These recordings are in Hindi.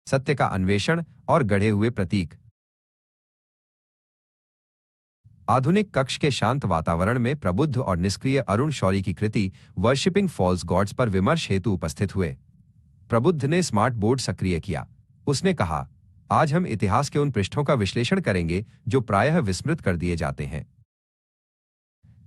सत्य का अन्वेषण और गढ़े हुए प्रतीक। आधुनिक कक्ष के शांत वातावरण में प्रबुद्ध और निष्क्रिय अरुण शौरी की कृति वर्शिपिंग फॉल्स गॉड्स पर विमर्श हेतु उपस्थित हुए। प्रबुद्ध ने स्मार्ट बोर्ड सक्रिय किया। उसने कहा, आज हम इतिहास के उन पृष्ठों का विश्लेषण करेंगे जो प्रायः विस्मृत कर दिए जाते हैं।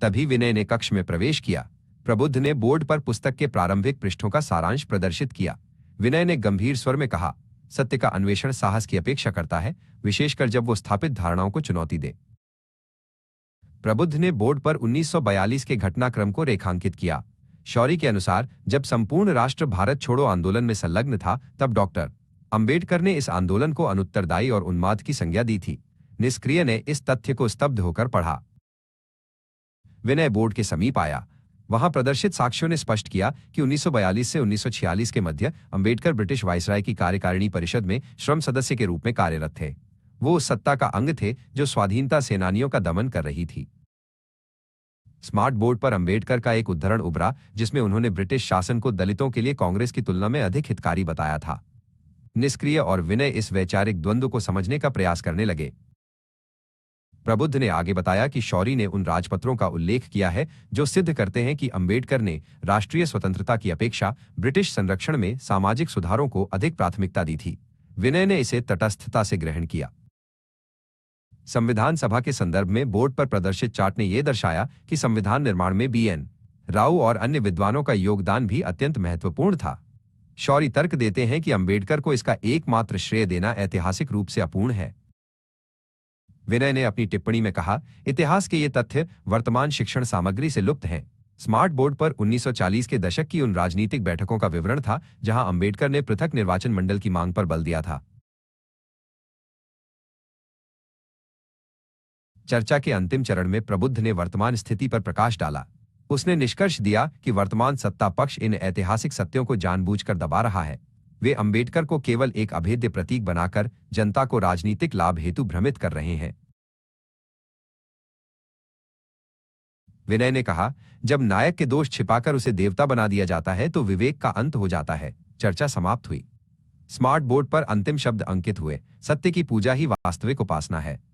तभी विनय ने कक्ष में प्रवेश किया। प्रबुद्ध ने बोर्ड पर पुस्तक के प्रारंभिक पृष्ठों का सारांश प्रदर्शित किया। विनय ने गंभीर स्वर में कहा, सत्य का अन्वेषण साहस की अपेक्षा करता है, विशेषकर जब वो स्थापित धारणाओं को चुनौती दे। प्रबुद्ध ने बोर्ड पर 1942 के घटनाक्रम को रेखांकित किया। शौरी के अनुसार जब संपूर्ण राष्ट्र भारत छोड़ो आंदोलन में संलग्न था, तब डॉक्टर अंबेडकर ने इस आंदोलन को अनुत्तरदायी और उन्माद की संज्ञा दी थी। निष्क्रिय ने इस तथ्य को स्तब्ध होकर पढ़ा। विनय बोर्ड के समीप आया। वहां प्रदर्शित साक्ष्यों ने स्पष्ट किया कि 1942 से 1946 के मध्य अंबेडकर ब्रिटिश वायसराय की कार्यकारिणी परिषद में श्रम सदस्य के रूप में कार्यरत थे। वो उस सत्ता का अंग थे जो स्वाधीनता सेनानियों का दमन कर रही थी। स्मार्ट बोर्ड पर अंबेडकर का एक उद्धरण उभरा जिसमें उन्होंने ब्रिटिश शासन को दलितों के लिए कांग्रेस की तुलना में अधिक हितकारी बताया था। निष्क्रिय और विनय इस वैचारिक द्वंद्व को समझने का प्रयास करने लगे। प्रबुद्ध ने आगे बताया कि शौरी ने उन राजपत्रों का उल्लेख किया है जो सिद्ध करते हैं कि अंबेडकर ने राष्ट्रीय स्वतंत्रता की अपेक्षा ब्रिटिश संरक्षण में सामाजिक सुधारों को अधिक प्राथमिकता दी थी। विनय ने इसे तटस्थता से ग्रहण किया। संविधान सभा के संदर्भ में बोर्ड पर प्रदर्शित चार्ट ने यह दर्शाया कि संविधान निर्माण में BN राव और अन्य विद्वानों का योगदान भी अत्यंत महत्वपूर्ण था। शौरी तर्क देते हैं कि अंबेडकर को इसका एकमात्र श्रेय देना ऐतिहासिक रूप से अपूर्ण है। विनय ने अपनी टिप्पणी में कहा, इतिहास के ये तथ्य वर्तमान शिक्षण सामग्री से लुप्त हैं। स्मार्ट बोर्ड पर 1940 के दशक की उन राजनीतिक बैठकों का विवरण था जहां अंबेडकर ने पृथक निर्वाचन मंडल की मांग पर बल दिया था। चर्चा के अंतिम चरण में प्रबुद्ध ने वर्तमान स्थिति पर प्रकाश डाला। उसने निष्कर्ष दिया कि वर्तमान सत्ता पक्ष इन ऐतिहासिक सत्यों को जानबूझकर दबा रहा है। वे अंबेडकर को केवल एक अभेद्य प्रतीक बनाकर जनता को राजनीतिक लाभ हेतु भ्रमित कर रहे हैं। विनय ने कहा, जब नायक के दोष छिपाकर उसे देवता बना दिया जाता है तो विवेक का अंत हो जाता है। चर्चा समाप्त हुई। स्मार्ट बोर्ड पर अंतिम शब्द अंकित हुए, सत्य की पूजा ही वास्तविक उपासना है।